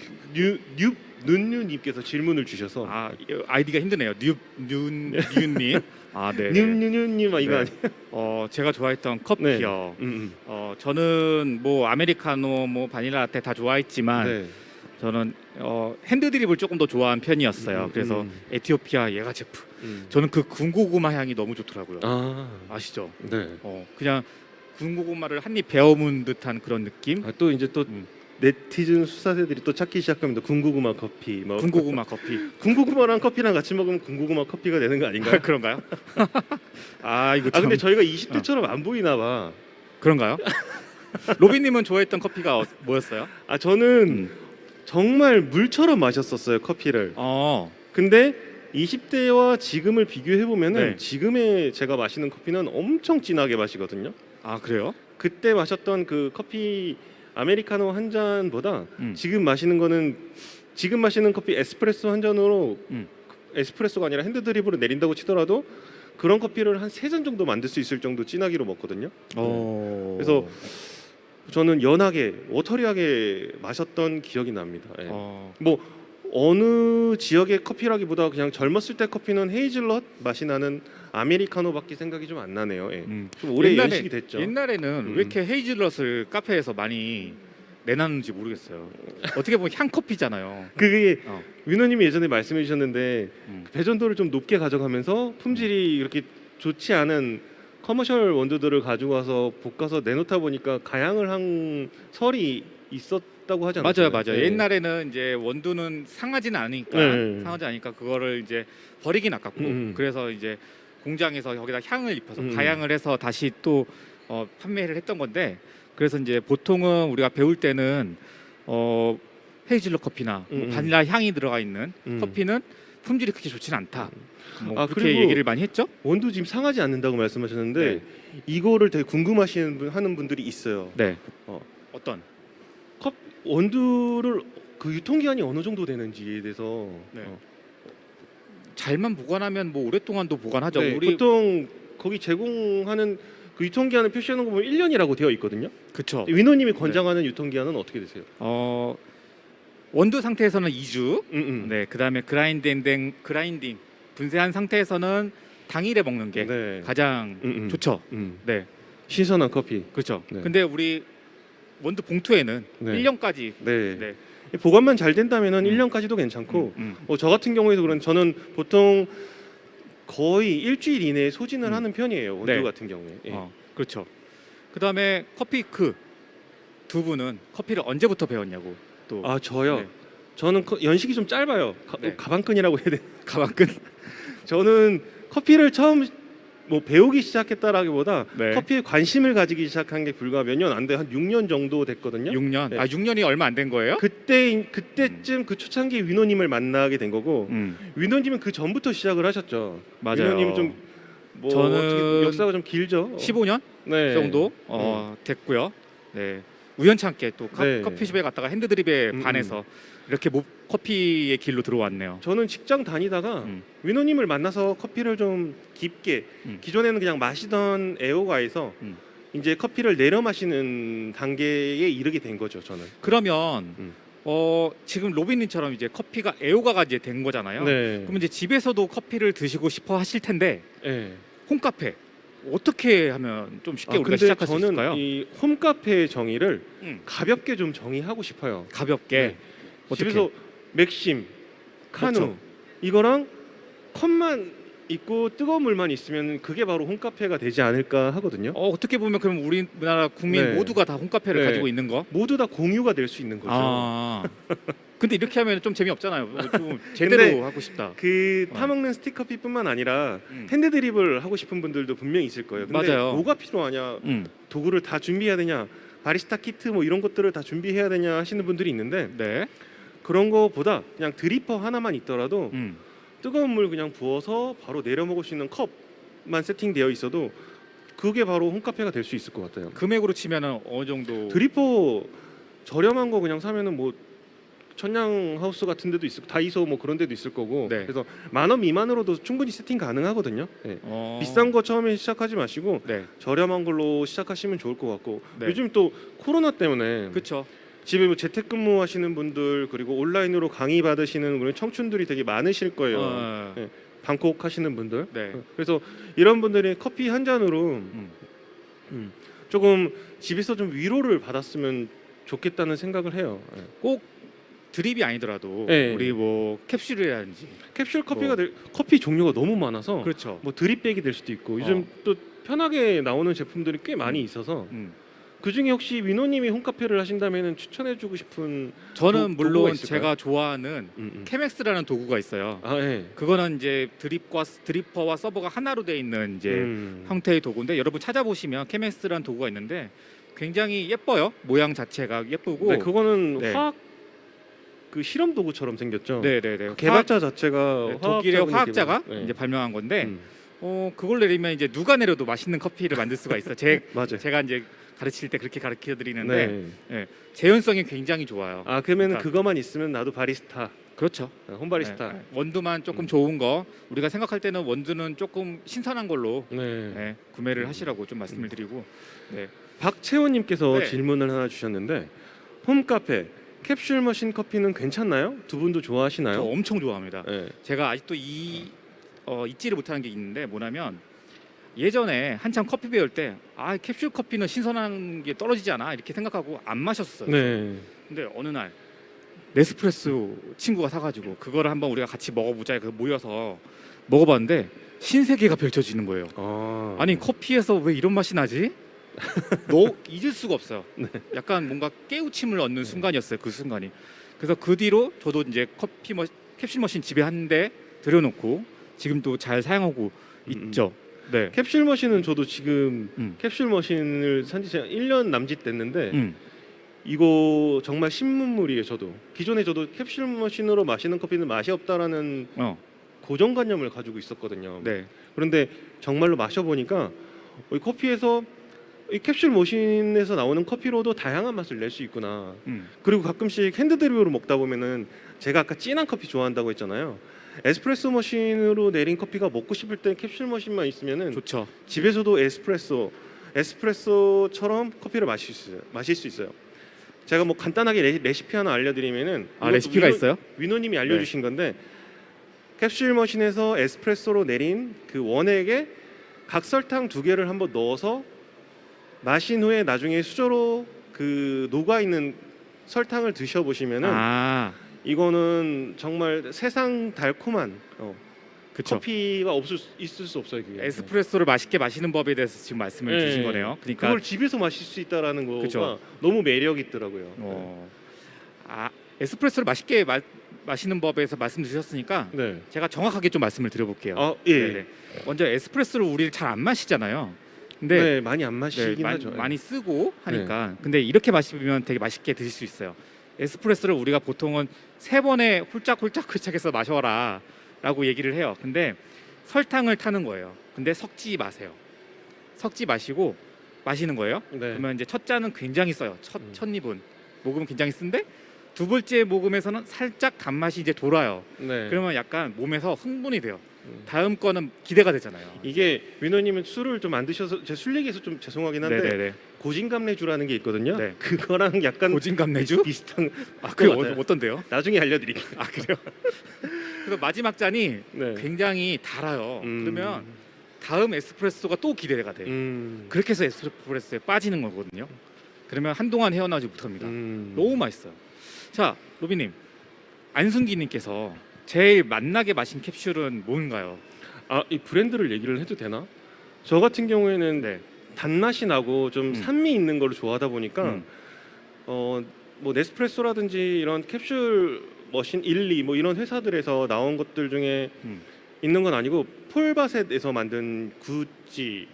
눈유님께서 질문을 주셔서 아이디가 힘드네요. 뉴님. 네. 뉴님 이거 네. 아니에요? 제가 좋아했던 커피요. 네. 저는 뭐 아메리카노, 뭐 바닐라 라떼 다 좋아했지만 네. 저는 핸드 드립을 조금 더 좋아하는 편이었어요. 그래서 에티오피아 예가 제프. 저는 그 군고구마 향이 너무 좋더라고요. 아시죠? 네. 그냥 군고구마를 한 입 베어문 듯한 그런 느낌. 또 이제 또 네티즌 수사대들이 또 찾기 시작합니다. 군고구마 커피. 군고구마 커피. 군고구마랑 커피랑 같이 먹으면 군고구마 커피가 되는 거 아닌가요? 그런가요? 이거 참... 근데 저희가 20대처럼 안 보이나 봐. 그런가요? 로빈님은 좋아했던 커피가 뭐였어요? 저는 정말 물처럼 마셨었어요, 커피를. 근데 20대와 지금을 비교해 보면은 지금의 제가 마시는 커피는 엄청 진하게 마시거든요. 그래요? 그때 마셨던 그 커피 아메리카노 한 잔보다 지금 마시는 커피 에스프레소 한 잔으로 에스프레소가 아니라 핸드 드립으로 내린다고 치더라도 그런 커피를 한 3잔 정도 만들 수 있을 정도 진하기로 먹거든요. 그래서 저는 연하게 워터리하게 마셨던 기억이 납니다. 뭐 어느 지역의 커피라기보다 그냥 젊었을 때 커피는 헤이즐넛 맛이 나는 아메리카노밖에 생각이 좀 안 나네요. 좀 오래 연식이 됐죠. 옛날에는 왜 이렇게 헤이즐넛을 카페에서 많이 내놨는지 모르겠어요. 어떻게 보면 향커피잖아요. 그게 윤호님이 예전에 말씀해 주셨는데 배전도를 좀 높게 가져가면서 품질이 이렇게 좋지 않은 커머셜 원두들을 가지고 와서 볶아서 내놓다 보니까 가양을 한 설이 있었다고 하지 않았어요? 맞아요. 네. 옛날에는 이제 원두는 상하지는 않으니까 그거를 이제 버리긴 아깝고 그래서 이제 공장에서 여기다 향을 입혀서 가양을 해서 다시 또 판매를 했던 건데 그래서 이제 보통은 우리가 배울 때는 헤이즐넛 커피나 바닐라 향이 들어가 있는 커피는 품질이 그렇게 좋지는 않다. 그렇게 그리고 얘기를 많이 했죠. 원두 지금 상하지 않는다고 말씀하셨는데 이거를 되게 궁금하시는 하는 분들이 있어요. 네. 어떤? 컵 원두를 그 유통기한이 어느 정도 되는지에 대해서 네. 잘만 보관하면 뭐 오랫동안도 보관하죠. 네, 우리 보통 거기 제공하는 그 유통기한을 표시하는 거 보면 1년이라고 되어 있거든요. 그쵸. 위노님이 권장하는 유통기한은 어떻게 되세요? 원두 상태에서는 2주. 음. 네, 그다음에 그라인딩 분쇄한 상태에서는 당일에 먹는 게 네. 가장 좋죠. 네, 신선한 커피. 그렇죠. 네. 근데 우리 원두 봉투에는 네. 1년까지. 네. 네. 보관만 잘 된다면은 1년까지도 괜찮고 저 같은 경우에도 그런 저는 보통 거의 일주일 이내에 소진을 하는 편이에요. 원두 네. 같은 경우에. 예. 그렇죠. 그다음에 커피크 두 분은 커피를 언제부터 배웠냐고 또. 아 저요. 네. 저는 연식이 좀 짧아요. 네. 가방끈이라고 해야 돼. 가방끈. 저는 커피를 처음 뭐 배우기 시작했다라기보다 네. 커피에 관심을 가지기 시작한 게 불과 몇 년 안 돼. 한 6년 정도 됐거든요. 6년. 네. 6년이 얼마 안 된 거예요? 그때쯤 그 초창기 위노님을 만나게 된 거고 위노님은 그 전부터 시작을 하셨죠. 맞아요. 위노님은 좀 뭐 저는 어떻게 역사가 좀 길죠. 15년 네. 정도 됐고요. 네. 우연찮게 또 네. 커피숍에 갔다가 핸드드립에 반해서 이렇게 커피의 길로 들어왔네요. 저는 직장 다니다가 위노님을 만나서 커피를 좀 깊게 기존에는 그냥 마시던 애호가에서 이제 커피를 내려 마시는 단계에 이르게 된 거죠. 저는. 그러면 지금 로빈님처럼 이제 커피가 애호가가 이제 된 거잖아요. 네. 그럼 이제 집에서도 커피를 드시고 싶어 하실 텐데 네. 홈카페 어떻게 하면 좀 쉽게 우리가 근데 시작할 수 있을까요? 저는 이 홈카페의 정의를 음. 가볍게 좀 정의하고 싶어요. 가볍게 네. 어떻게? 집에서 맥심, 카누 그렇죠. 이거랑 컵만 있고 뜨거운 물만 있으면 그게 바로 홈카페가 되지 않을까 하거든요. 어떻게 보면 그럼 우리나라 국민 네. 모두가 다 홈카페를 네. 가지고 있는 거? 모두 다 공유가 될 수 있는 거죠. 아. 근데 이렇게 하면 좀 재미없잖아요. 좀 제대로 근데 하고 싶다. 그 타먹는 스틱커피뿐만 아니라 핸드드립을 하고 싶은 분들도 분명히 있을 거예요. 근데 맞아요. 뭐가 필요하냐? 음. 도구를 다 준비해야 되냐? 바리스타 키트 뭐 이런 것들을 다 준비해야 되냐 하시는 분들이 있는데 네. 그런 거보다 그냥 드리퍼 하나만 있더라도 음. 뜨거운 물 그냥 부어서 바로 내려 먹을 수 있는 컵만 세팅되어 있어도 그게 바로 홈카페가 될 수 있을 것 같아요. 금액으로 치면은 어느 정도? 드리퍼 저렴한 거 그냥 사면은 뭐 천냥 하우스 같은 데도 있을 다이소 뭐 그런 데도 있을 거고 네. 그래서 10,000원 미만으로도 충분히 세팅 가능하거든요. 네. 비싼 거 처음에 시작하지 마시고 네. 저렴한 걸로 시작하시면 좋을 것 같고 네. 요즘 또 코로나 때문에 그렇죠. 집에 뭐 재택근무하시는 분들 그리고 온라인으로 강의 받으시는 그런 청춘들이 되게 많으실 거예요. 네. 방콕 하시는 분들. 네. 그래서 이런 분들이 커피 한 잔으로 조금 집에서 좀 위로를 받았으면 좋겠다는 생각을 해요. 네. 꼭 드립이 아니더라도 네. 우리 뭐 캡슐이라든지 캡슐 커피가 커피 종류가 너무 많아서 그렇죠. 뭐 드립백이 될 수도 있고 요즘 또 편하게 나오는 제품들이 꽤 많이 있어서 그 중에 혹시 위노님이 홈카페를 하신다면 추천해주고 싶은 저는 도구가 물론 있을까요? 제가 좋아하는 케맥스라는 도구가 있어요. 아, 네. 그거는 이제 드리퍼와 서버가 하나로 돼 있는 이제 형태의 도구인데 여러분 찾아보시면 케맥스라는 도구가 있는데 굉장히 예뻐요. 모양 자체가 예쁘고. 네, 그거는 네. 화학 그 실험 도구처럼 생겼죠. 네네네. 개발자 자체가 독일의 화학자분이 화학자가 개발- 네. 이제 발명한 건데 그걸 내리면 이제 누가 내려도 맛있는 커피를 만들 수가 있어. 맞아요. 제가 이제 가르칠 때 그렇게 가르쳐 드리는데 네. 예, 재현성이 굉장히 좋아요. 아 그러면 그러니까- 그거만 있으면 나도 바리스타, 그렇죠. 홈바리스타. 예, 원두만 조금 좋은 거 우리가 생각할 때는 원두는 조금 신선한 걸로 네. 예, 구매를 하시라고 좀 말씀을 드리고 네. 박채원님께서 네. 질문을 하나 주셨는데 홈카페 캡슐 머신 커피는 괜찮나요? 두 분도 저 좋아하시나요? 엄청 좋아합니다. 네. 제가 아직도 잊지를 못하는 게 있는데 뭐냐면 예전에 한참 커피 배울 때 캡슐 커피는 신선한 게 떨어지지 않아 이렇게 생각하고 안 마셨어요. 네. 근데 어느 날 네스프레소 친구가 사가지고 그거를 한번 우리가 같이 먹어보자 해서 모여서 먹어봤는데 신세계가 펼쳐지는 거예요. 아니 커피에서 왜 이런 맛이 나지? 너 잊을 수가 없어요. 약간 뭔가 깨우침을 얻는 순간이었어요. 그 순간이. 그래서 그 뒤로 저도 이제 캡슐 머신 집에 한 대 들여놓고 지금도 잘 사용하고 있죠. 네. 캡슐 머신은 저도 지금 캡슐 캡슐 머신을 산지 1년 남짓 됐는데 이거 정말 신문물이에요. 저도 기존에 저도 캡슐 머신으로 마시는 커피는 맛이 없다라는 고정관념을 가지고 있었거든요. 네. 그런데 정말로 마셔보니까 이 커피에서 이 캡슐 머신에서 나오는 커피로도 다양한 맛을 낼 수 있구나. 음. 그리고 가끔씩 핸드드립으로 먹다 보면은 제가 아까 진한 커피 좋아한다고 했잖아요. 에스프레소 머신으로 내린 커피가 먹고 싶을 때 캡슐 머신만 있으면은 좋죠. 집에서도 에스프레소처럼 커피를 마실 수 있어요. 제가 뭐 간단하게 레시피 하나 알려드리면은 이것도 레시피가 있어요? 위노님이 알려주신 건데 캡슐 머신에서 에스프레소로 내린 그 원액에 각설탕 2개를 한번 넣어서 마신 후에 나중에 수저로 그 녹아 있는 설탕을 드셔보시면은 이거는 정말 세상 달콤한 그쵸. 커피가 있을 수 없어요. 그게. 에스프레소를 맛있게 마시는 법에 대해서 지금 말씀을 주신 거네요. 그러니까 그걸 집에서 마실 수 있다라는 거가 그쵸. 너무 매력 있더라고요. 에스프레소를 맛있게 마시는 법에서 말씀 주셨으니까 네. 제가 정확하게 좀 말씀을 드려볼게요. 예. 네네. 먼저 에스프레소를 우리를 잘 안 마시잖아요. 근데 네, 많이 안 마시긴 하죠. 많이 쓰고 하니까 근데 이렇게 마시면 되게 맛있게 드실 수 있어요. 에스프레소를 우리가 보통은 3번에 훌짝훌짝해서 마셔라 라고 얘기를 해요. 근데 설탕을 타는 거예요. 근데 섞지 마세요. 섞지 마시고 마시는 거예요. 네. 그러면 이제 첫 잔은 굉장히 써요. 첫 입은 모금은 굉장히 쓴데 두 번째 모금에서는 살짝 단맛이 이제 돌아요. 네. 그러면 약간 몸에서 흥분이 돼요. 다음 거는 기대가 되잖아요. 이게 위너님은 술을 좀 안 드셔서 제 술 얘기해서 좀 죄송하긴 한데 네네네. 고진감래주라는 게 있거든요. 네. 그거랑 약간 고진감래주? 비슷한 그게 것 같아요. 어떤데요? 나중에 알려드릴게요. 그래요? 그래서 마지막 잔이 네. 굉장히 달아요. 그러면 다음 에스프레소가 또 기대가 돼요. 그렇게 해서 에스프레소에 빠지는 거거든요. 그러면 한동안 헤어나오지 못합니다. 너무 맛있어요. 자, 로비님, 안순기님께서 제일 맛나게 마신 캡슐은 뭔가요? 이 브랜드를 얘기를 해도 되나? 저 같은 경우에는 네. 단맛이 나고 좀 산미 있는 걸 좋아하다 보니까 뭐 네스프레소라든지 이런 캡슐 머신 일리 뭐 이런 회사들에서 나온 것들 중에 있는 건 아니고 폴바셋에서 만든 구찌로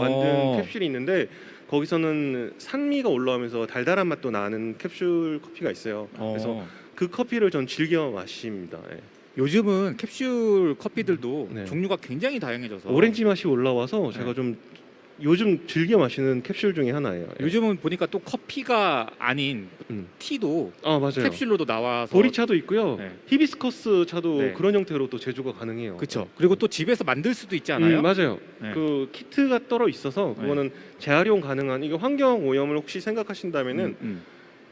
만든 캡슐이 있는데 거기서는 산미가 올라오면서 달달한 맛도 나는 캡슐 커피가 있어요. 그래서 그 커피를 전 즐겨 마십니다. 예. 요즘은 캡슐 커피들도 네. 종류가 굉장히 다양해져서 오렌지 맛이 올라와서 제가 좀 요즘 즐겨 마시는 캡슐 중에 하나예요. 예. 요즘은 보니까 또 커피가 아닌 티도 맞아요. 캡슐로도 나와서 보리차도 있고요. 네. 히비스커스 차도 네. 그런 형태로 또 제조가 가능해요. 그렇죠. 그리고 또 집에서 만들 수도 있지 않아요? 맞아요. 네. 그 키트가 떨어 있어서 그거는 재활용 가능한 이게 환경 오염을 혹시 생각하신다면은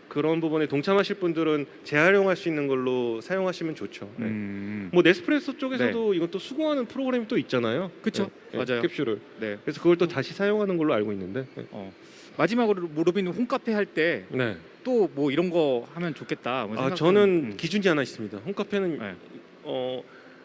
그런 부분에 동참하실 분들은 재활용할 수 있는 걸로 사용하시면 좋죠. 네. 음. 뭐 네스프레소 쪽에서도 이것도 수거하는 프로그램이 또 있잖아요. 그쵸. 맞아요. 캡슐을. 네. 그래서 그걸 또 다시 사용하는 걸로 알고 있는데. 네. 마지막으로 로빈은 홈카페 할 때 또 뭐 이런 거 하면 좋겠다. 뭐 저는 기준이 하나 있습니다. 홈카페는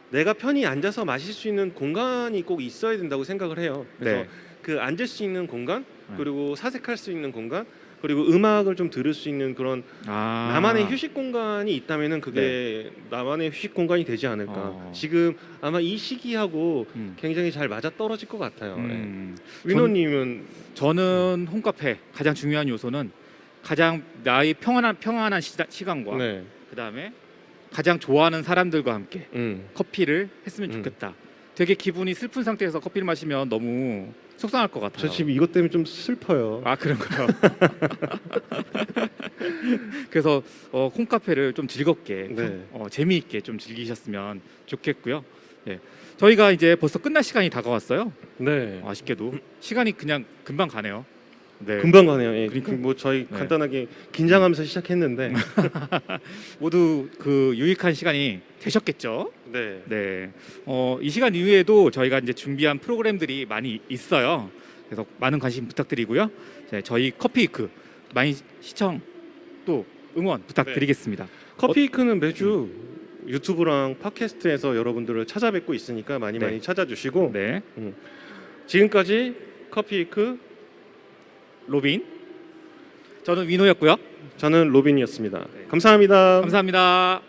내가 편히 앉아서 마실 수 있는 공간이 꼭 있어야 된다고 생각을 해요. 그래서 그 앉을 수 있는 공간, 그리고 사색할 수 있는 공간, 그리고 음악을 좀 들을 수 있는 그런 나만의 휴식 공간이 있다면은 그게 나만의 휴식 공간이 되지 않을까. 지금 아마 이 시기하고 굉장히 잘 맞아 떨어질 것 같아요. 위노님은 저는 홈카페 가장 중요한 요소는 가장 나의 평안한 시간과 그 다음에 가장 좋아하는 사람들과 함께 커피를 했으면 좋겠다. 되게 기분이 슬픈 상태에서 커피를 마시면 너무 속상할 것 같아요. 저 지금 이것 때문에 좀 슬퍼요. 그런가요? 그래서 홈카페를 좀 즐겁게 재미있게 좀 즐기셨으면 좋겠고요. 저희가 이제 벌써 끝날 시간이 다가왔어요. 아쉽게도 시간이 그냥 금방 가네요. 금방 가네요. 그러니까. 뭐 저희 간단하게 긴장하면서 시작했는데 모두 그 유익한 시간이 되셨겠죠? 네. 이 시간 이후에도 저희가 이제 준비한 프로그램들이 많이 있어요. 그래서 많은 관심 부탁드리고요. 저희 커피위크 많이 시청 또 응원 부탁드리겠습니다. 커피위크는 매주 유튜브랑 팟캐스트에서 여러분들을 찾아뵙고 있으니까 많이 찾아주시고 지금까지 커피위크 로빈, 저는 위노였고요. 저는 로빈이었습니다. 감사합니다. 감사합니다.